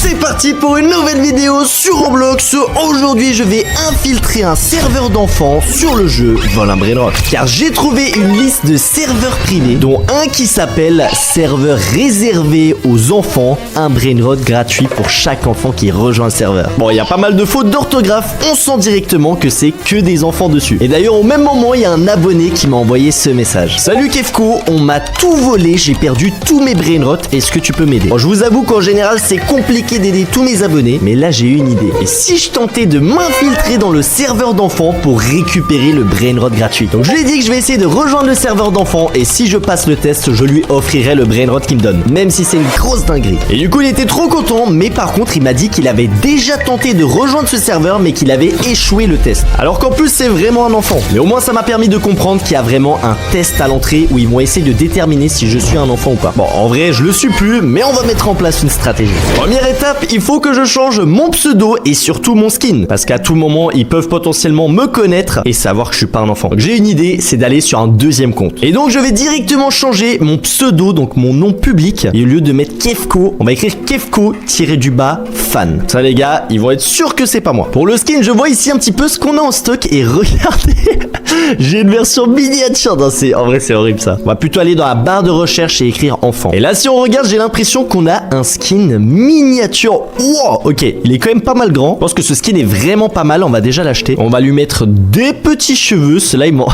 C'est parti pour une nouvelle vidéo sur Roblox. Aujourd'hui je vais infiltrer un serveur d'enfants sur le jeu Vol un Brainrot. Car j'ai trouvé une liste de serveurs privés, dont un qui s'appelle serveur réservé aux enfants, un Brainrot gratuit pour chaque enfant qui rejoint le serveur. Bon, il y a pas mal de fautes d'orthographe, on sent directement que c'est que des enfants dessus. Et d'ailleurs au même moment il y a un abonné qui m'a envoyé ce message. Salut Kefko, on m'a tout volé, j'ai perdu tous mes Brainrot, est-ce que tu peux m'aider? Bon, je vous avoue qu'en général c'est compliqué d'aider tous mes abonnés, mais là j'ai eu une idée. Et si je tentais de m'infiltrer dans le serveur d'enfants pour récupérer le Brainrot gratuit? Donc je lui ai dit que je vais essayer de rejoindre le serveur d'enfants et si je passe le test, je lui offrirai le Brainrot qu'il me donne, même si c'est une grosse dinguerie. Et du coup il était trop content, mais par contre il m'a dit qu'il avait déjà tenté de rejoindre ce serveur mais qu'il avait échoué le test. Alors qu'en plus c'est vraiment un enfant. Mais au moins ça m'a permis de comprendre qu'il y a vraiment un test à l'entrée où ils vont essayer de déterminer si je suis un enfant ou pas. Bon, en vrai je le suis plus, mais on va mettre en place une stratégie. Première étape, il faut que je change mon pseudo et surtout mon skin, parce qu'à tout moment ils peuvent potentiellement me connaître et savoir que je suis pas un enfant. Donc j'ai une idée, c'est d'aller sur un deuxième compte. Et donc je vais directement changer mon pseudo, donc mon nom public, et au lieu de mettre Kefko, on va écrire Kefko-fan. Ça les gars, ils vont être sûrs que c'est pas moi. Pour le skin, je vois ici un petit peu ce qu'on a en stock et regardez, j'ai une version miniature. Non, en vrai c'est horrible ça. On va plutôt aller dans la barre de recherche et écrire enfant. Et là si on regarde, j'ai l'impression qu'on a un skin miniature. Wow, ok, il est quand même pas mal grand. Je pense que ce skin est vraiment pas mal, on va déjà l'acheter. On va lui mettre des petits cheveux, ceux-là ils m'ont...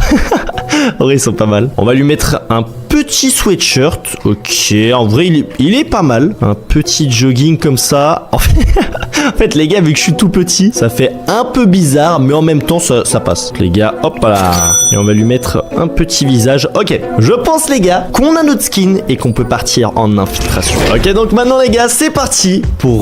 En vrai ils sont pas mal. On va lui mettre un petit sweatshirt. Ok, en vrai il est pas mal. Un petit jogging comme ça. En fait les gars, vu que je suis tout petit, ça fait un peu bizarre, mais en même temps ça passe. Les gars, hop là. Et on va lui mettre un petit visage. Ok, je pense les gars qu'on a notre skin et qu'on peut partir en infiltration. Ok, donc maintenant les gars, c'est parti pour